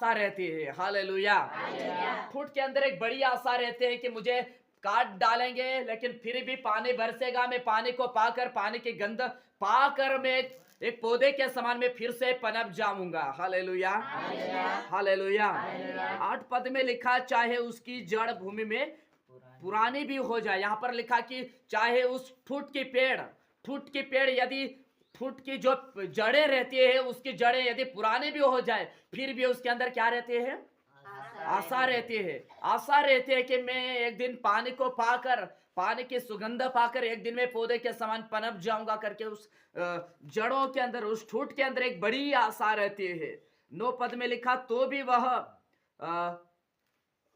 आशा रहती है। हालेलुया। ठूठ के अंदर एक बड़ी आशा रहती है कि मुझे काट डालेंगे लेकिन फिर भी पानी बरसेगा, मैं पानी को पाकर, पानी की गंध पाकर मैं एक पौधे के समान में फिर से पनप जाऊंगा। हालेलुया। हालेलुया। 8 पद में लिखा, चाहे उसकी जड़ भूमि में पुरानी भी हो जाए। यहाँ पर लिखा कि चाहे उस ठूठ की पेड़ यदि ठूठ की जो जड़ें रहती है, उसकी जड़ें यदि पुरानी भी हो जाए, फिर भी उसके अंदर क्या रहते हैं? आशा रहती है। आशा रहती है कि मैं एक दिन पानी को पाकर, पानी की सुगंध पाकर एक दिन में पौधे के समान पनप जाऊंगा करके उस जड़ों के अंदर, उस ठूठ के अंदर एक बड़ी आशा रहती है। 9 पद में लिखा, तो भी वह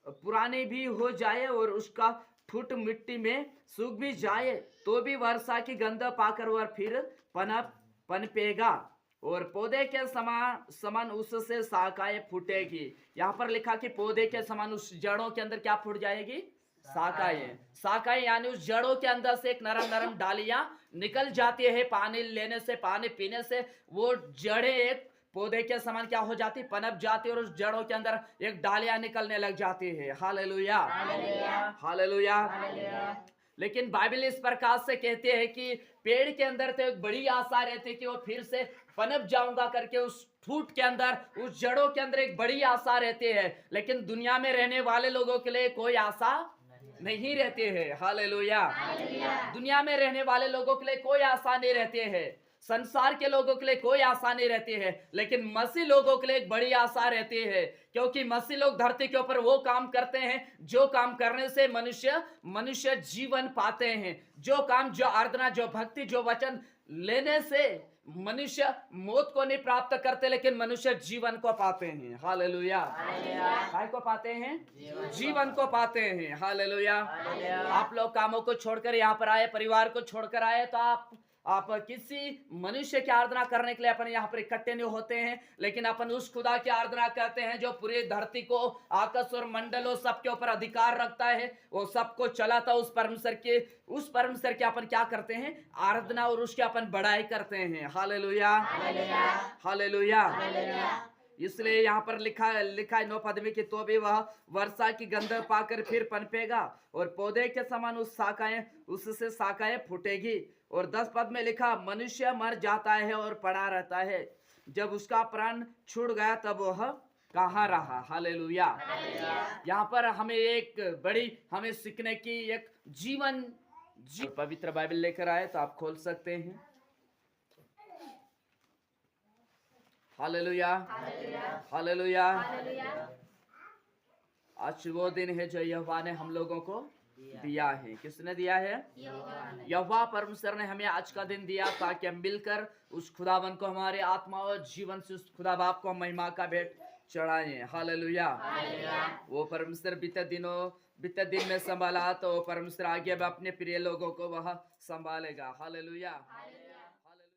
पुरानी भी हो जाए और उसका ठूठ मिट्टी में सूख भी जाए, तो भी वर्षा की गंध पाकर वह फिर पनपेगा और पौधे के समान उससे शाखाएं फूटेगी। यहाँ पर लिखा कि पौधे के समान उस जड़ों के अंदर क्या फूट जाएगी? शाखाएं यानी उस जड़ों के अंदर से एक नरम नरम डालियां निकल जाती है। पानी लेने से, पानी पीने से वो जड़ें एक पौधे के समान क्या हो जाती? पनप जाती है और उस जड़ों के अंदर एक डालियां निकलने लग जाती है। हालेलुया। हालेलुया। लेकिन बाइबल इस प्रकार से कहते हैं कि पेड़ के अंदर तो एक बड़ी आशा रहती है कि वो फिर से पनप जाऊंगा करके, उस ठूठ के अंदर, उस जड़ों के अंदर एक बड़ी आशा रहती है। लेकिन दुनिया में रहने वाले लोगों के लिए कोई आशा नहीं रहती है। हालेलुया। दुनिया में रहने वाले लोगों के लिए कोई आशा नहीं रहती है, संसार के लोगों के लिए कोई आशा नहीं रहती है, लेकिन मसीह लोगों के लिए एक बड़ी आशा रहती है। क्योंकि मसीह लोग धरती के ऊपर वो काम करते हैं जो काम करने से मनुष्य जीवन पाते हैं, जो काम, जो आराधना, जो भक्ति, जो वचन लेने से मनुष्य मौत को नहीं प्राप्त करते, लेकिन मनुष्य जीवन को पाते हैं। हालेलुया। काय को पाते हैं? जीवन को पाते हैं। हालेलुया। आप लोग कामों को छोड़कर यहाँ पर आए, परिवार को छोड़कर आए, तो आप किसी मनुष्य की आराधना करने के लिए अपन यहाँ पर इकट्ठे नहीं होते हैं, लेकिन अपन उस खुदा की आराधना करते हैं जो पूरी धरती को, आकाश और मंडलों सबके ऊपर अधिकार रखता है, वो सबको चलाता। उस परमेश्वर की अपन क्या करते हैं? आराधना और उसकी अपन बड़ाई करते हैं। हालेलुया। हालेलुया। इसलिए यहाँ पर लिखा है 9 पद में कि तो भी वह वर्षा की गंध पाकर फिर पनपेगा और पौधे के समान उससे शाखाएं फूटेगी। और 10 पद में लिखा, मनुष्य मर जाता है और पड़ा रहता है, जब उसका प्राण छूट गया तब वह कहाँ रहा। हालेलुया। यहाँ पर हमें सीखने की एक पवित्र बाइबल लेकर आए तो आप खोल सकते हैं। हालेलुया। हालेलुया। आज वो दिन है जो यहोवा ने हम लोगों को दिया है। किसने दिया है? यहोवा परमेश्वर ने हमें आज का दिन दिया ताकि हम मिलकर उस खुदावन को, हमारे आत्मा और जीवन से उस खुदा बाप को महिमा का भेंट चढ़ाएं। हालेलुया। वो परमेश्वर बीते दिन में संभाला, तो परमेश्वर आगे अपने प्रिय लोगों को वह संभालेगा। हालेलुया।